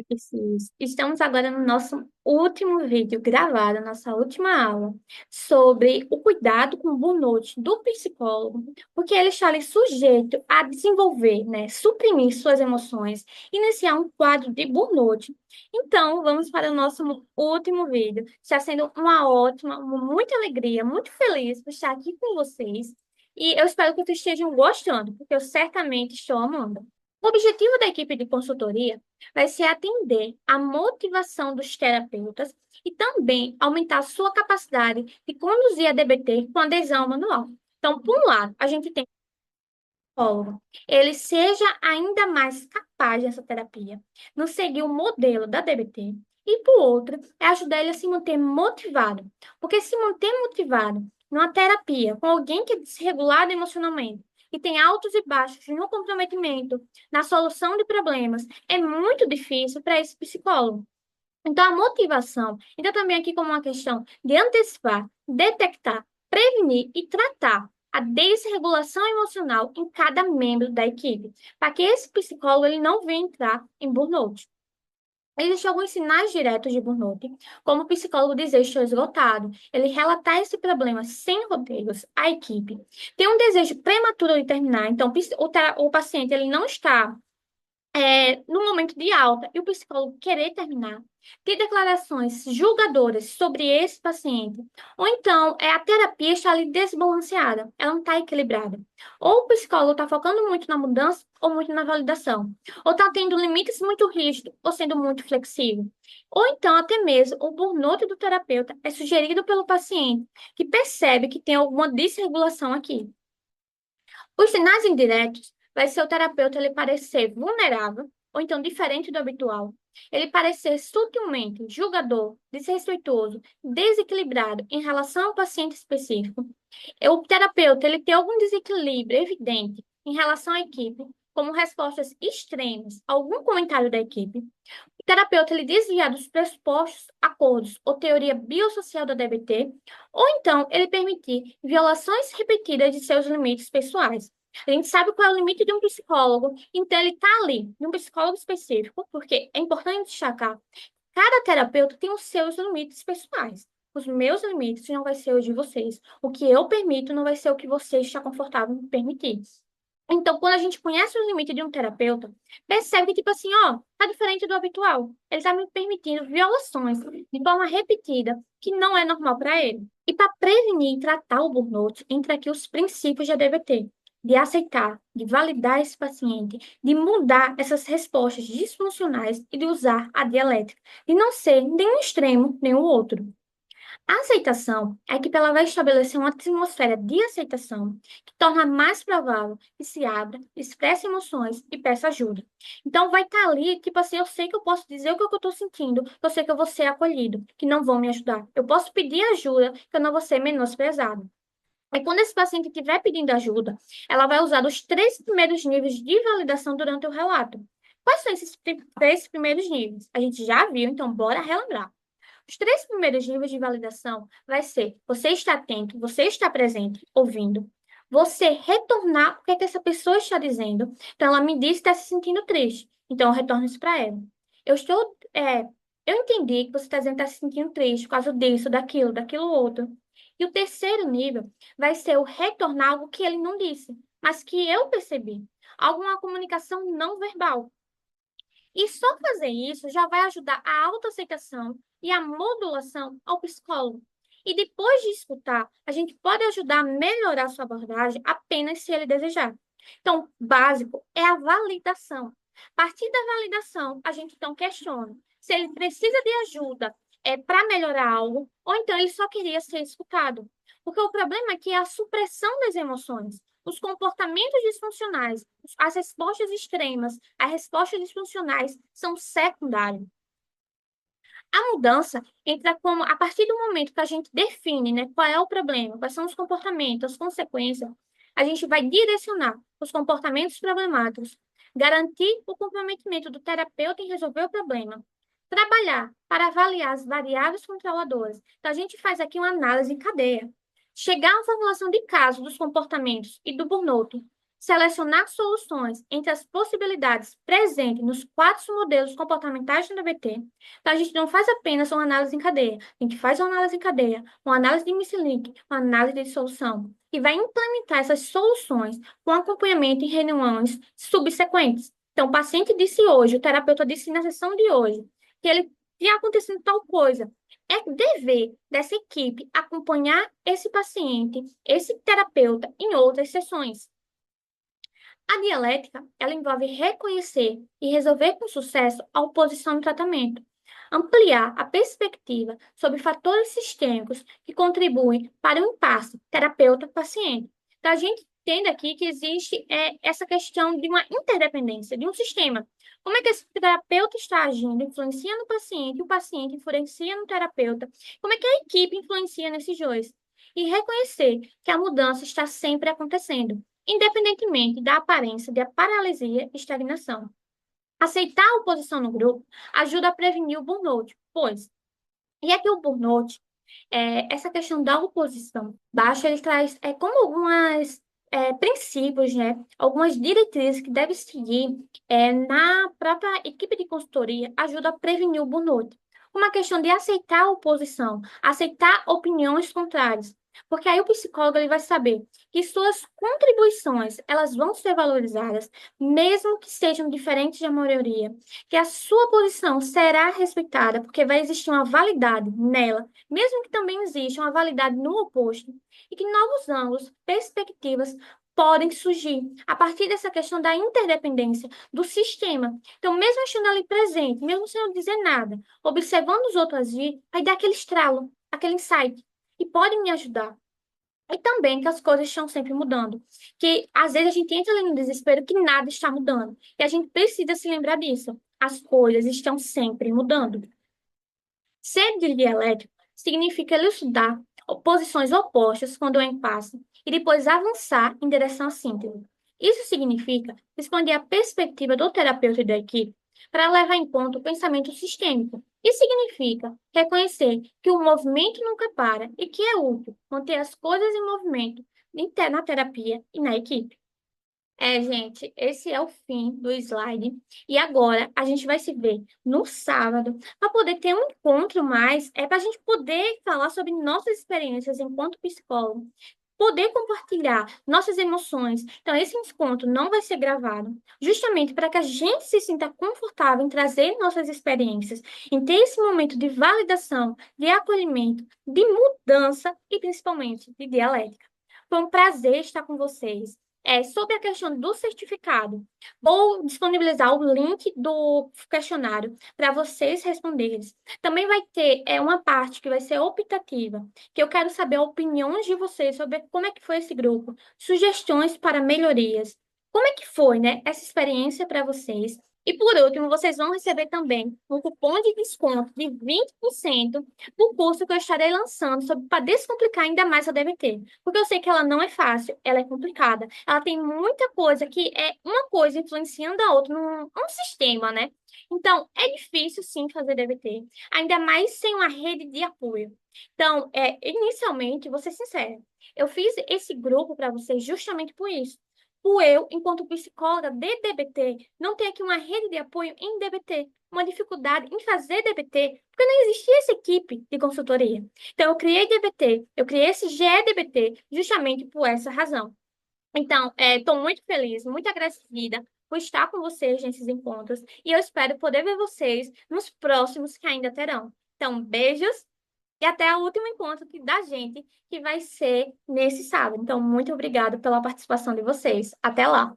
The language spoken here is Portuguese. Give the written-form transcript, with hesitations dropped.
Preciso. Estamos agora no nosso último vídeo gravado, nossa última aula, sobre o cuidado com o burnout do psicólogo, porque ele está ali sujeito a desenvolver, né, suprimir suas emoções, iniciar um quadro de burnout. Então, vamos para o nosso último vídeo. Está sendo uma ótima, muita alegria, muito feliz por estar aqui com vocês. E eu espero que vocês estejam gostando, porque eu certamente estou amando. O objetivo da equipe de consultoria vai ser atender à motivação dos terapeutas e também aumentar a sua capacidade de conduzir a DBT com adesão manual. Então, por um lado, a gente tem o psicólogo, ele seja ainda mais capaz dessa terapia, não seguir o modelo da DBT, e por outro, é ajudar ele a se manter motivado, porque se manter motivado numa terapia com alguém que é desregulado emocionalmente e tem altos e baixos no comprometimento, na solução de problemas, é muito difícil para esse psicólogo. Então, a motivação entra também aqui como uma questão de antecipar, detectar, prevenir e tratar a desregulação emocional em cada membro da equipe, para que esse psicólogo ele não venha entrar em burnout. Existem alguns sinais diretos de burnout, como o psicólogo dizer estou esgotado, ele relatar esse problema sem rodeios à equipe, tem um desejo prematuro de terminar, então o paciente ele não está no momento de alta e o psicólogo querer terminar, ter declarações julgadoras sobre esse paciente, ou então a terapia está ali desbalanceada, ela não está equilibrada. Ou o psicólogo está focando muito na mudança ou muito na validação, ou está tendo limites muito rígidos ou sendo muito flexível. Ou então, até mesmo, o burnout do terapeuta é sugerido pelo paciente, que percebe que tem alguma desregulação aqui. Os sinais indiretos vai ser o terapeuta ele parecer vulnerável, ou então diferente do habitual. Ele parecer sutilmente julgador, desrespeitoso, desequilibrado em relação ao paciente específico. O terapeuta ele tem algum desequilíbrio evidente em relação à equipe, como respostas extremas a algum comentário da equipe. O terapeuta ele desviar dos pressupostos, acordos ou teoria biosocial da DBT, ou então ele permitir violações repetidas de seus limites pessoais. A gente sabe qual é o limite de um psicólogo, então ele está ali, de um psicólogo específico, porque é importante destacar, cada terapeuta tem os seus limites pessoais. Os meus limites não vai ser os de vocês. O que eu permito não vai ser o que você está confortável em permitir. Então, quando a gente conhece o limite de um terapeuta, percebe que, tipo assim, ó, tá diferente do habitual. Ele tá me permitindo violações de forma repetida, que não é normal para ele. E para prevenir e tratar o burnout, entra aqui os princípios da DBT, de aceitar, de validar esse paciente, de mudar essas respostas disfuncionais e de usar a dialética, de não ser nem um extremo, nem o outro. A aceitação é que ela vai estabelecer uma atmosfera de aceitação que torna mais provável que se abra, expresse emoções e peça ajuda. Então, vai estar ali, tipo assim, eu sei que eu posso dizer o que eu estou sentindo, eu sei que eu vou ser acolhido, que não vão me ajudar. Eu posso pedir ajuda, que eu não vou ser menosprezado. E quando esse paciente estiver pedindo ajuda, ela vai usar os três primeiros níveis de validação durante o relato. Quais são esses três primeiros níveis? A gente já viu, então bora relembrar. Os três primeiros níveis de validação vai ser você está atento, você está presente, ouvindo. Você retornar o que é que essa pessoa está dizendo. Então, ela me disse que está se sentindo triste. Então, eu retorno isso para ela. Eu estou, eu entendi que você está dizendo que está se sentindo triste por causa disso, daquilo, daquilo outro. E o terceiro nível vai ser o retornar algo que ele não disse, mas que eu percebi. Alguma comunicação não verbal. E só fazer isso já vai ajudar a autoaceitação e a modulação ao psicólogo. E depois de escutar, a gente pode ajudar a melhorar sua abordagem apenas se ele desejar. Então, básico é a validação. A partir da validação, a gente então questiona se ele precisa de ajuda para melhorar algo, ou então ele só queria ser escutado. Porque o problema aqui é a supressão das emoções. Os comportamentos disfuncionais, as respostas extremas, as respostas disfuncionais são secundárias. A mudança entra como, a partir do momento que a gente define, né, qual é o problema, quais são os comportamentos, as consequências, a gente vai direcionar os comportamentos problemáticos, garantir o comprometimento do terapeuta em resolver o problema, trabalhar para avaliar as variáveis controladoras. Então, a gente faz aqui uma análise em cadeia. Chegar à formulação de casos dos comportamentos e do burnout, selecionar soluções entre as possibilidades presentes nos quatro modelos comportamentais do DBT. Então, a gente não faz apenas uma análise em cadeia, a gente faz uma análise em cadeia, uma análise de missing-link, uma análise de solução, e vai implementar essas soluções com acompanhamento em reuniões subsequentes. Então, o paciente disse hoje, o terapeuta disse na sessão de hoje, que ele tinha acontecido tal coisa. É dever dessa equipe acompanhar esse paciente, esse terapeuta, em outras sessões. A dialética, ela envolve reconhecer e resolver com sucesso a oposição no tratamento, ampliar a perspectiva sobre fatores sistêmicos que contribuem para o impasse terapeuta-paciente. Então, a gente entende aqui que existe essa questão de uma interdependência, de um sistema. Como é que esse terapeuta está agindo, influencia no paciente, o paciente influencia no terapeuta, como é que a equipe influencia nesses dois? E reconhecer que a mudança está sempre acontecendo independentemente da aparência de paralisia e estagnação. Aceitar a oposição no grupo ajuda a prevenir o burnout, pois, e é que o burnout, essa questão da oposição baixa, ele traz como algumas princípios, né, algumas diretrizes que deve seguir na própria equipe de consultoria, ajuda a prevenir o burnout. Uma questão de aceitar a oposição, aceitar opiniões contrárias, porque aí o psicólogo ele vai saber que suas contribuições elas vão ser valorizadas, mesmo que sejam diferentes da maioria, que a sua posição será respeitada, porque vai existir uma validade nela, mesmo que também exista uma validade no oposto, e que novos ângulos, perspectivas podem surgir a partir dessa questão da interdependência do sistema. Então, mesmo estando ali presente, mesmo sem eu dizer nada, observando os outros agir, vai dar aquele estralo, aquele insight, e pode me ajudar. E também que as coisas estão sempre mudando. Que às vezes a gente entra ali no desespero que nada está mudando. E a gente precisa se lembrar disso. As coisas estão sempre mudando. Ser de dialético significa elucidar posições opostas quando é impasse e depois avançar em direção à síntese. Isso significa expandir a perspectiva do terapeuta e da equipe para levar em conta o pensamento sistêmico. Isso significa reconhecer que o movimento nunca para e que é útil manter as coisas em movimento na terapia e na equipe. Gente, esse é o fim do slide. E agora a gente vai se ver no sábado para poder ter um encontro mais, para a gente poder falar sobre nossas experiências enquanto psicólogo, poder compartilhar nossas emoções. Então, esse encontro não vai ser gravado, justamente para que a gente se sinta confortável em trazer nossas experiências, em ter esse momento de validação, de acolhimento, de mudança e principalmente de dialética. Foi um prazer estar com vocês. Sobre a questão do certificado, vou disponibilizar o link do questionário para vocês responderem. Também vai ter uma parte que vai ser optativa, que eu quero saber opiniões de vocês sobre como é que foi esse grupo, sugestões para melhorias. Como é que foi, né, essa experiência para vocês? E por último, vocês vão receber também um cupom de desconto de 20% do curso que eu estarei lançando para descomplicar ainda mais a DBT. Porque eu sei que ela não é fácil, ela é complicada. Ela tem muita coisa que é uma coisa influenciando a outra num sistema, né? Então, é difícil sim fazer DBT, ainda mais sem uma rede de apoio. Então, inicialmente, vou ser sincera, eu fiz esse grupo para vocês justamente por isso. Por eu, enquanto psicóloga de DBT, não ter aqui uma rede de apoio em DBT, uma dificuldade em fazer DBT, porque não existia essa equipe de consultoria. Então, eu criei DBT, eu criei esse GEDBT justamente por essa razão. Então, estou muito feliz, muito agradecida por estar com vocês nesses encontros e eu espero poder ver vocês nos próximos que ainda terão. Então, beijos e até o último encontro da gente, que vai ser nesse sábado. Então, muito obrigada pela participação de vocês. Até lá!